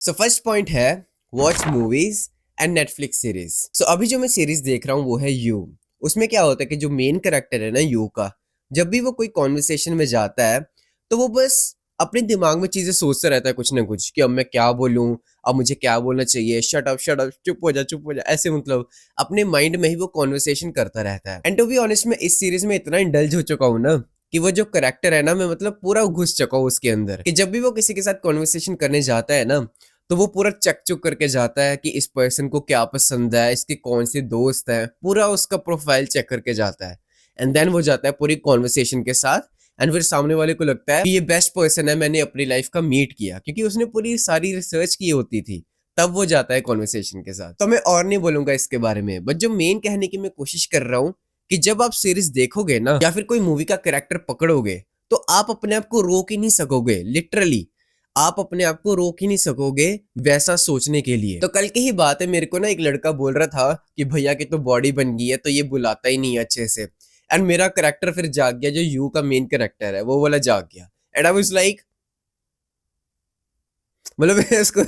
सो first point है watch movies and Netflix series. So अभी जो मैं सीरीज देख रहा हूँ वो है यू। उसमें क्या होता है कि जो मेन करेक्टर है ना यू का, जब भी वो कोई कॉन्वर्सेशन में जाता है तो वो बस अपने दिमाग में चीजें सोचता रहता है कुछ ना कुछ कि अब मैं क्या बोलूं, अब मुझे क्या बोलना चाहिए, शट अप चुप हो जा, ऐसे मतलब अपने माइंड में ही वो कॉन्वर्सेशन करता रहता है। एंड टू बी ऑनेस्ट मैं इस सीरीज में इतना इंडल्ज हो चुका हूँ ना कि वो जो करेक्टर है ना मैं मतलब पूरा घुस चुका हूँ उसके अंदर, कि जब भी वो किसी के साथ कॉन्वर्सेशन करने जाता है ना तो वो पूरा चक चुक करके जाता है कि इस पर्सन को क्या पसंद है, इसके कौन से दोस्त हैं, पूरा उसका प्रोफाइल चेक करके जाता है। एंड देन वो जाता है पूरी कॉन्वर्सेशन के साथ। एंड फिर सामने वाले को लगता है कि ये बेस्ट पर्सन है मैंने अपनी लाइफ का मीट किया, क्योंकि उसने पूरी सारी रिसर्च की होती थी। तब वो जाता है कॉन्वर्सेशन के साथ। तो मैं और नहीं बोलूंगा इसके बारे में, बट जो मेन कहने की मैं कोशिश कर रहा हूँ कि जब आप सीरीज देखोगे ना या फिर कोई मूवी का कैरेक्टर पकड़ोगे तो आप अपने आप को रोक ही नहीं सकोगे। लिटरली आप अपने आप को रोक ही नहीं सकोगे वैसा सोचने के लिए। तो कल की ही बात है, मेरे को ना एक लड़का बोल रहा था कि भैया की तो बॉडी बन गई है तो ये बुलाता ही नहीं है अच्छे से। एंड मेरा करेक्टर फिर जाग गया, जो यू का मेन करेक्टर है वो वाला जाग गया। एंड आई वाज लाइक, मतलब मैं उसको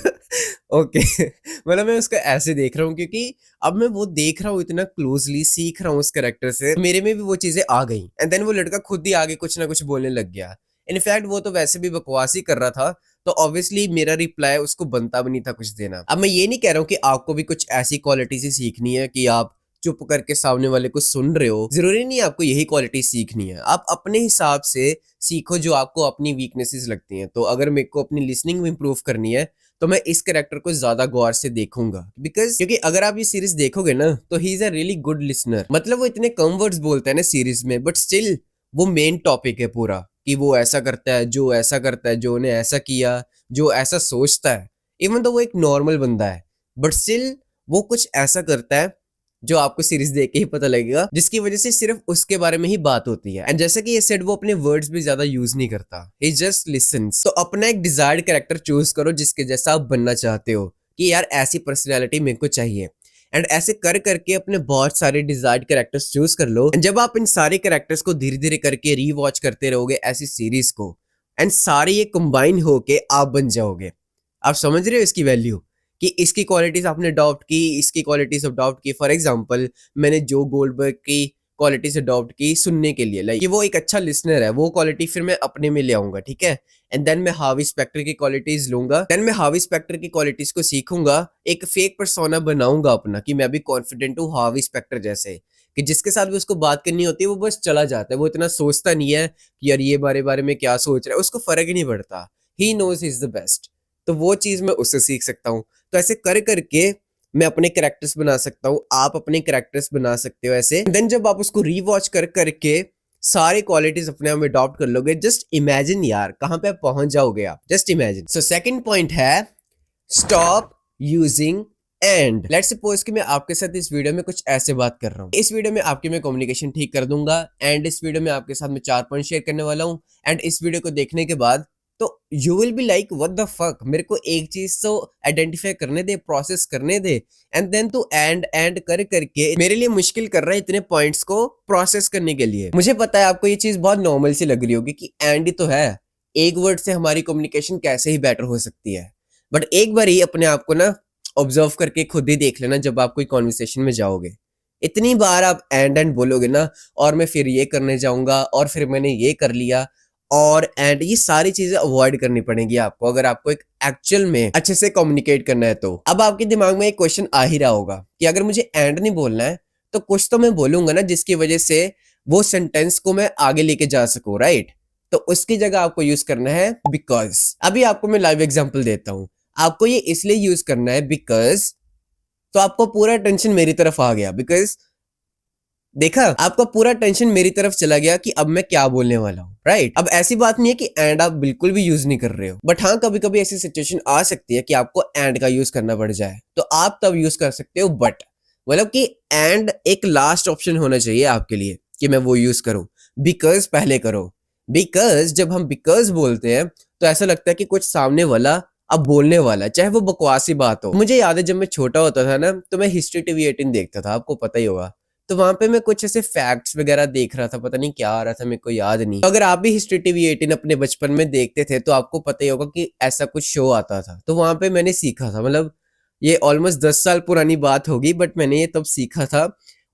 ओके मतलब मैं उसको ऐसे देख रहा हूँ क्योंकि अब मैं वो देख रहा हूँ इतना क्लोजली, सीख रहा हूँ उस करेक्टर से, मेरे में भी वो चीजें आ गई। एंड देन वो लड़का खुद ही आगे कुछ ना कुछ बोलने लग गया। इनफैक्ट वो तो वैसे भी बकवास ही कर रहा था, तो ऑब्वियसली मेरा रिप्लाई उसको बनता भी नहीं था कुछ देना। अब मैं ये नहीं कह रहा हूँ कि आपको भी कुछ ऐसी क्वालिटीज ही सीखनी है कि आप चुप करके सामने वाले को सुन रहे हो। जरूरी नहीं आपको यही क्वालिटी सीखनी है, आप अपने हिसाब से सीखो जो आपको अपनी वीकनेसेस लगती हैं। तो अगर मेरे को अपनी लिसनिंग में इंप्रूव करनी है तो मैं इस कैरेक्टर को ज्यादा गौर से देखूंगा, बिकॉज क्योंकि अगर आप ये सीरीज देखोगे ना तो he is a really good listener. मतलब वो इतने कम वर्ड्स बोलता है ना सीरीज में, बट स्टिल वो मेन टॉपिक है पूरा कि वो ऐसा करता है, जो ऐसा करता है, जो उन्हें ऐसा किया, जो ऐसा सोचता है। इवन तो वो एक नॉर्मल बंदा है बट स्टिल वो कुछ ऐसा करता है जो आपको सीरीज देख के ही पता लगेगा, जिसकी वजह से सिर्फ उसके बारे में ही बात होती है। एंड जैसा कि ये सेड वो अपने वर्ड्स भी ज्यादा यूज नहीं करता, ही जस्ट लिसन्स। तो अपना एक डिजायर्ड कैरेक्टर चूज करो जिसके जैसा आप बनना चाहते हो, कि यार ऐसी पर्सनैलिटी मेरे को चाहिए। एंड ऐसे कर करके अपने बहुत सारे डिजायर्ड कैरेक्टर्स चूज कर लो। एंड जब आप इन सारे कैरेक्टर्स को धीरे धीरे करके रीवॉच करते रहोगे ऐसी सीरीज को, एंड सारे ये कंबाइन होके आप बन जाओगे। आप समझ रहे हो इसकी वैल्यू, कि इसकी क्वालिटीज आपने अडॉप्ट की, इसकी क्वालिटीज अडॉप्ट की। फॉर एग्जांपल मैंने जो गोल्डबर्ग की क्वालिटीज अडॉप्ट की सुनने के लिए, लाइक कि वो एक अच्छा लिसनर है, वो क्वालिटी फिर मैं अपने में ले आऊंगा, ठीक है। एंड देन मैं हार्वी स्पेक्टर की क्वालिटीज लूंगा, देन मैं हार्वी स्पेक्टर की क्वालिटीज को सीखूंगा, एक फेक पर्सोना बनाऊंगा अपना कि मैं भी कॉन्फिडेंट हूँ हार्वी स्पेक्टर जैसे, कि जिसके साथ भी उसको बात करनी होती है वो बस चला जाता है, वो इतना सोचता नहीं है कि यार ये बारे बारे में क्या सोच रहा है, उसको फर्क ही नहीं पड़ता। He knows is the best. तो वो चीज मैं उससे सीख सकता हूँ। तो ऐसे कर करके मैं अपने कैरेक्टर्स बना सकता हूँ, आप अपने कैरेक्टर्स बना सकते हो ऐसे। देन जब आप उसको रीवॉच कर करके सारे क्वालिटीज अपने आप में अडॉप्ट कर लोगे, जस्ट इमेजिन यार कहाँ पे आप पहुंच जाओगे आप, just imagine. So second point है stop using and. Let's suppose कि मैं आपके साथ इस वीडियो में कुछ ऐसे बात कर रहा हूँ, इस वीडियो में आपकी मैं कम्युनिकेशन ठीक कर दूंगा, एंड इस वीडियो में आपके साथ मैं 4 पॉइंट शेयर करने वाला हूँ। एंड इस वीडियो को देखने के बाद तो you will be like what the fuck, मेरे को एक चीज तो आइडेंटिफाई करने दे, प्रोसेस करने दे। एंड देन तू एंड कर करके मेरे लिए मुश्किल कर रहा है इतने पॉइंट्स को प्रोसेस करने के लिए। मुझे पता है आपको ये चीज बहुत नॉर्मल सी लग रही होगी कि एंड ही तो है, एक वर्ड से हमारी कम्युनिकेशन कैसे ही बेटर हो सकती है। बट एक बार ही अपने आप को ना ऑब्जर्व करके खुद ही देख लेना, जब आप कोई कॉन्वर्सेशन में जाओगे इतनी बार आप एंड बोलोगे ना, और मैं फिर ये करने जाऊंगा, और फिर मैंने ये कर लिया, और एंड ये सारी चीजें अवॉइड करनी पड़ेगी आपको अगर आपको एक एक्चुअल में अच्छे से कम्युनिकेट करना है। तो अब आपके दिमाग में एक क्वेश्चन आ ही रहा होगा कि अगर मुझे एंड नहीं बोलना है तो कुछ तो मैं बोलूंगा ना जिसकी वजह से वो सेंटेंस को मैं आगे लेके जा सकूं, राइट। तो उसकी जगह आपको यूज करना है बिकॉज। अभी आपको मैं लाइव एग्जांपल देता हूं, आपको ये इसलिए यूज करना है बिकॉज, तो आपको पूरा टेंशन मेरी तरफ आ गया, बिकॉज देखा आपका पूरा टेंशन मेरी तरफ चला गया कि अब मैं क्या बोलने वाला हूँ, राइट। अब ऐसी बात नहीं है कि एंड आप बिल्कुल भी यूज नहीं कर रहे हो, बट हाँ कभी कभी ऐसी सिचुएशन आ सकती है कि आपको एंड का यूज करना पड़ जाए, तो आप तब यूज कर सकते हो। बट मतलब कि एंड एक लास्ट ऑप्शन होना चाहिए आपके लिए कि मैं वो यूज करूं, बिकॉज पहले करो। बिकॉज जब हम बिकॉज बोलते हैं तो ऐसा लगता है कि कुछ सामने वाला अब बोलने वाला है, चाहे वो बकवासी बात हो। मुझे याद है जब मैं छोटा होता था ना तो मैं हिस्ट्री टीवी 18 देखता था, आपको पता ही होगा। तो वहाँ पे मैं कुछ ऐसे फैक्ट्स वगैरह देख रहा था, पता नहीं क्या आ रहा था, मेरे को याद नहीं। तो अगर आप भी हिस्ट्री टीवी 18 अपने बचपन में देखते थे तो आपको पता ही होगा कि ऐसा कुछ शो आता था। तो वहाँ पे मैंने सीखा था, मतलब ये ऑलमोस्ट 10 साल पुरानी बात होगी, बट मैंने ये तब सीखा था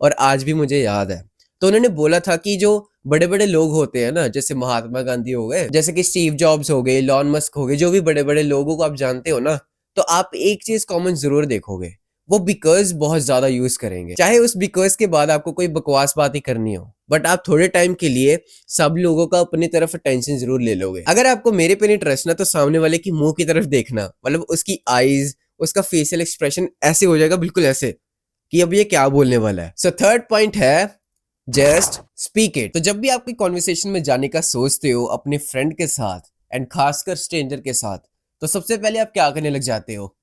और आज भी मुझे याद है। तो उन्होंने बोला था कि जो बड़े-बड़े लोग होते हैं ना, जैसे महात्मा गांधी हो गए, जैसे कि स्टीव जॉब्स हो गए, इलॉन मस्क हो गए, जो भी बड़े-बड़े लोगों को आप जानते हो ना, तो आप एक चीज़ कॉमन ज़रूर देखोगे, वो बिकॉज़ बहुत ज़्यादा यूज़ करेंगे। चाहे उस बिकॉज़ के बाद आपको कोई बकवास बात ही करनी हो, बट आप थोड़े टाइम के लिए सब लोगों का अपनी तरफ अटेंशन ज़रूर ले लोगे। अगर आपको मेरे पे नहीं ट्रस्ट ना, तो सामने वाले की मुँह की तरफ देखना, मतलब उसकी आईज़, उसका फेशियल एक्सप्रेशन ऐसे हो जाएगा, बिल्कुल ऐसे कि अब ये क्या बोलने वाला है। सो थर्ड पॉइंट है जस्ट स्पीक इट। तो जब भी आप कोई कॉन्वर्सेशन में जाने का सोचते हो अपने फ्रेंड के साथ एंड खासकर स्ट्रेंजर के साथ, तो सबसे पहले आप क्या करने लग जाते हो?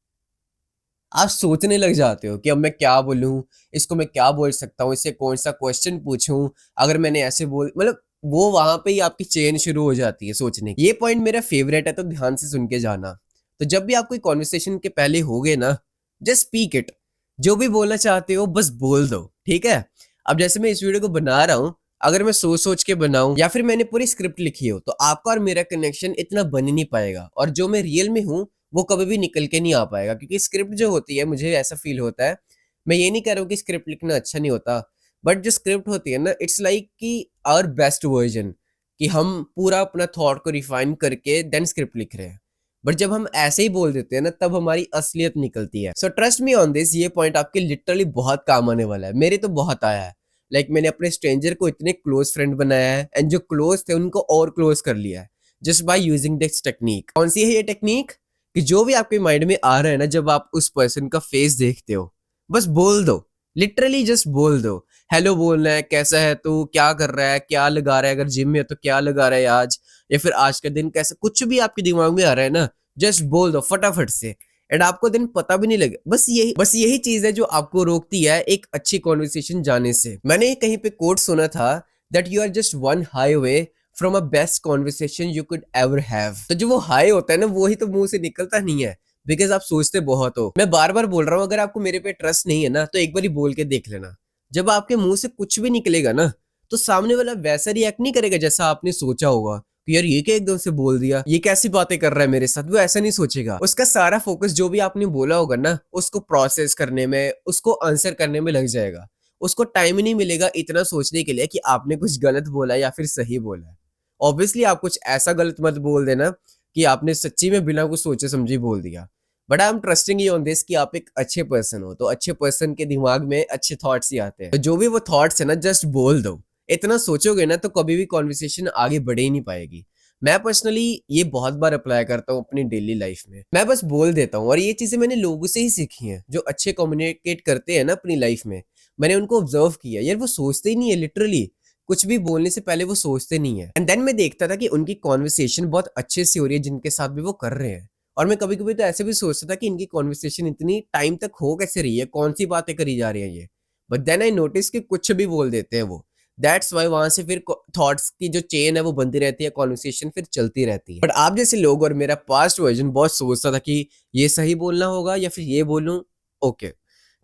आप सोचने लग जाते हो कि अब मैं क्या बोलूँ, इसको मैं क्या बोल सकता हूँ, इससे कौन-सा क्वेश्चन पूछूँ, अगर मैंने ऐसे बोल मतलब वो वहाँ पे ही आपकी चेन शुरू हो जाती है सोचने की। ये पॉइंट मेरा फेवरेट है, तो ध्यान से सुन के जाना। तो जब भी आप कोई कन्वर्सेशन के पहले होगे ना, जस्ट स्पीक इट। जो भी बोलना चाहते हो बस बोल दो, ठीक है? अब जैसे मैं इस वीडियो को बना रहा हूँ, अगर मैं सोच-सोच के बनाऊँ या फिर मैंने पूरी स्क्रिप्ट लिखी हो, तो आपका और मेरा कनेक्शन इतना बन ही नहीं पाएगा और जो मैं रियल में हूँ वो कभी भी निकल के नहीं आ पाएगा, क्योंकि स्क्रिप्ट जो होती है, मुझे ऐसा फील होता है, मैं ये नहीं कह रहा हूँ कि स्क्रिप्ट लिखना अच्छा नहीं होता, बट जो स्क्रिप्ट होती है ना, इट्स लाइक कि आवर बेस्ट वर्जन, कि हम पूरा अपना थॉट को रिफाइन करके देन स्क्रिप्ट लिख रहे हैं। बट जब हम ऐसे ही बोल देते हैं ना, तब हमारी असलियत निकलती है। So trust me on this, ये पॉइंट आपके लिटरली बहुत काम आने वाला है, मेरे तो बहुत आया है। मैंने अपने स्ट्रेंजर को इतने क्लोज फ्रेंड बनाया है, एंड जो क्लोज थे उनको और क्लोज कर लिया है, just by using this technique. कौन सी है ये टेक्निक? कि जो भी आपके माइंड में आ रहा है ना, जब आप उस पर्सन का फेस देखते हो, बस बोल दो। लिटरली जस्ट बोल दो। हेलो बोलना है, कैसा है तू, क्या कर रहा है, क्या लगा रहा है, अगर जिम में है तो क्या लगा रहा है आज, या फिर आज का दिन कैसा, कुछ भी आपके दिमाग में आ रहा है ना, जस्ट बोल दो फटाफट से, एंड आपको दिन पता भी नहीं लगे। बस यही चीज है जो आपको रोकती है एक अच्छी कॉन्वर्सेशन जाने से। मैंने कहीं पे कोट सुना था that you are just one highway from a best conversation you could ever have. तो जो वो हाई होता है ना, वो ही तो मुंह से निकलता नहीं है, बिकॉज आप सोचते बहुत हो। मैं बार बार बोल रहा हूँ, अगर आपको मेरे पे ट्रस्ट नहीं है ना, तो एक बार ही बोल के देख लेना। जब आपके मुंह से कुछ भी निकलेगा ना, तो सामने वाला वैसा रिएक्ट नहीं करेगा जैसा आपने सोचा होगा कि यार ये क्या एकदम से बोल दिया, ये कैसी बातें कर रहा है मेरे साथ। वो ऐसा नहीं सोचेगा, उसका सारा फोकस जो भी आपने बोला होगा ना, उसको प्रोसेस करने में, उसको आंसर करने में लग जाएगा। उसको टाइम ही नहीं मिलेगा इतना सोचने के लिए कि आपने कुछ गलत बोला या फिर सही बोला है। ऑब्वियसली आप कुछ ऐसा गलत मत बोल देना कि आपने सच्ची में बिना कुछ सोचे समझे बोल दिया। But I am trusting you on this कि आप एक अच्छे पर्सन हो, तो अच्छे पर्सन के दिमाग में अच्छे थॉट्स ही आते हैं। तो जो भी वो थॉट्स है ना, जस्ट बोल दो। इतना सोचोगे ना, तो कभी भी कॉन्वर्सेशन आगे बढ़ ही नहीं पाएगी। मैं पर्सनली ये बहुत बार अप्लाई करता हूँ अपनी डेली लाइफ में। मैं बस बोल देता हूँ, और ये चीजें मैंने लोगों से ही सीखी हैं जो अच्छे कम्युनिकेट करते हैं ना अपनी लाइफ में। मैंने उनको ऑब्जर्व किया, यार वो सोचते ही नहीं है लिटरली, कुछ भी बोलने से पहले वो सोचते नहीं है। एंड देन मैं देखता था कि उनकी कॉन्वर्सेशन बहुत अच्छे से हो रही है जिनके साथ भी वो कर रहे हैं, और मैं कभी कभी तो ऐसे भी सोचता था कि इनकी कॉन्वर्सेशन इतनी टाइम तक हो कैसे रही है, कौन सी बातें करी जा रही है ये। बट देन आई नोटिस कि कुछ भी बोल देते हैं वो। दैट्स वाई वहां से फिर थॉट्स की जो चेन है वो बनती रहती है, कॉन्वर्सेशन फिर चलती रहती है। बट आप जैसे लोग और मेरा पास्ट वर्जन बहुत सोचता था कि ये सही बोलना होगा या फिर ये बोलूं। Okay,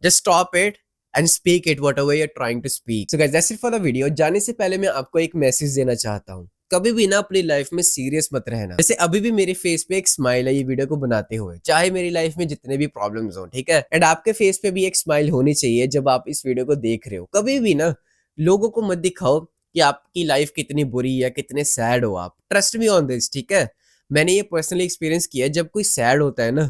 just stop it and speak it whatever you are trying to speak. So guys that's it for the video. जाने से पहले मैं आपको एक मैसेज देना चाहता हूँ, कभी भी ना अपनी लाइफ में सीरियस मत रहना। जैसे अभी भी मेरे फेस पे एक स्माइल है ये वीडियो को बनाते हुए, चाहे मेरी लाइफ में जितने भी प्रॉब्लम्स हो, ठीक है। एंड आपके फेस पे भी एक स्माइल होनी चाहिए जब आप इस वीडियो को देख रहे हो। कभी भी ना लोगों को मत दिखाओ कि आपकी लाइफ कितनी बुरी है, कितने सैड हो आप। ट्रस्ट मी ऑन दिस, ठीक है। मैंने ये पर्सनली एक्सपीरियंस किया है, जब कोई सैड होता है ना,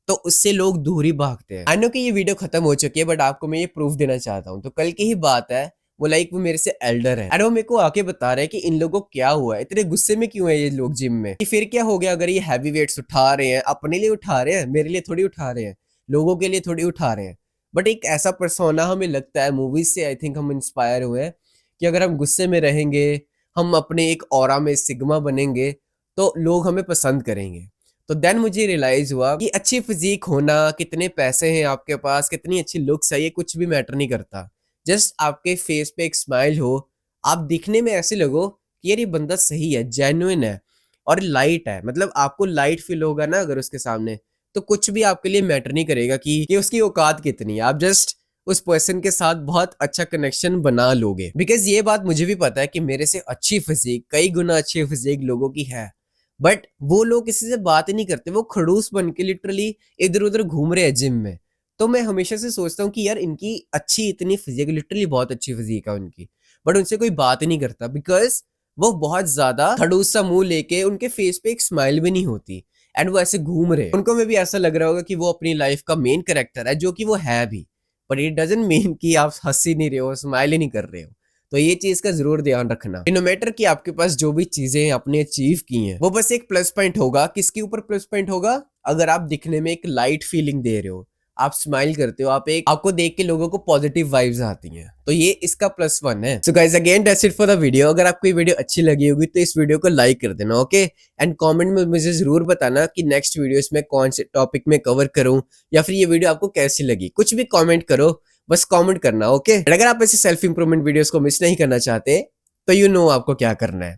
तो उससे लोग दूर ही भागते हैं। आई नो कि ये वीडियो खत्म हो चुकी है, बट आपको मैं ये प्रूफ देना चाहता हूँ। तो कल की ही बात है, वो मेरे से एल्डर है, एंड वो मेरे को आके बता रहे हैं कि इन लोगों को क्या हुआ है, इतने गुस्से में क्यों है ये लोग जिम में, कि फिर क्या हो गया अगर ये हैवी वेट्स उठा रहे हैं, अपने लिए उठा रहे हैं, मेरे लिए थोड़ी उठा रहे हैं, लोगों के लिए थोड़ी उठा रहे हैं। बट एक ऐसा पर्सोना हमें लगता है मूवीज से, आई थिंक हम इंस्पायर हुए हैं कि अगर हम गुस्से में रहेंगे, हम अपने एक ऑरा में सिग्मा बनेंगे, तो लोग हमें पसंद करेंगे। तो देन मुझे रियलाइज हुआ कि अच्छी फिजिक होना, कितने पैसे हैं आपके पास, कितनी अच्छी लुक्स है, ये कुछ भी मैटर नहीं करता। जस्ट आपके फेस पे एक स्माइल हो, आप दिखने में ऐसे लगो कि यार ये बंदा सही है, जेन्युइन है और लाइट है। मतलब आपको लाइट फील होगा ना अगर उसके सामने, तो कुछ भी आपके लिए मैटर नहीं करेगा कि उसकी औकात कितनी है। आप जस्ट उस पर्सन के साथ बहुत अच्छा कनेक्शन बना लोगे। बिकॉज ये बात मुझे भी पता है कि मेरे से अच्छी फिजिक, कई गुना अच्छी फिजिक लोगों की है, बट वो लोग किसी से बात ही नहीं करते, वो खड़ूस बन के लिटरली इधर उधर घूम रहे हैं जिम में। तो मैं हमेशा से सोचता हूँ कि यार इनकी अच्छी इतनी फिजिक, लिटरली बहुत अच्छी फिजिक है उनकी, बट उनसे कोई बात ही नहीं करता बिकॉज वो बहुत ज्यादा खड़ूस सा मुंह लेके, उनके फेस पे एक स्माइल भी नहीं होती एंड वो ऐसे घूम रहे। उनको में भी ऐसा लग रहा होगा कि वो अपनी लाइफ का मेन कैरेक्टर है, जो कि वो है भी, बट इट डजंट मीन कि आप हंस ही नहीं रहे हो, स्माइल ही नहीं कर रहे हो। तो ये चीज का जरूर ध्यान रखना। नो मैटर कि आपके पास जो भी चीजें आपने अचीव की हैं, वो बस एक प्लस पॉइंट होगा। किसके ऊपर प्लस पॉइंट होगा? अगर आप दिखने में एक लाइट फीलिंग दे रहे हो, आप स्माइल करते हो, आपको देख के लोगों को पॉजिटिव वाइब्स आती हैं, तो ये इसका प्लस वन है। So guys again that's it for the video. अगर आपको ये वीडियो अच्छी लगी होगी तो इस वीडियो को लाइक कर देना, ओके। एंड कमेंट में मुझे जरूर बताना कि नेक्स्ट वीडियो इसमें कौन से टॉपिक में कवर करूं, या फिर ये वीडियो आपको कैसी लगी। कुछ भी कमेंट करो, बस कमेंट करना, ओके। अगर आप ऐसे सेल्फ इंप्रूवमेंट वीडियोस को मिस नहीं करना चाहते तो आपको क्या करना है।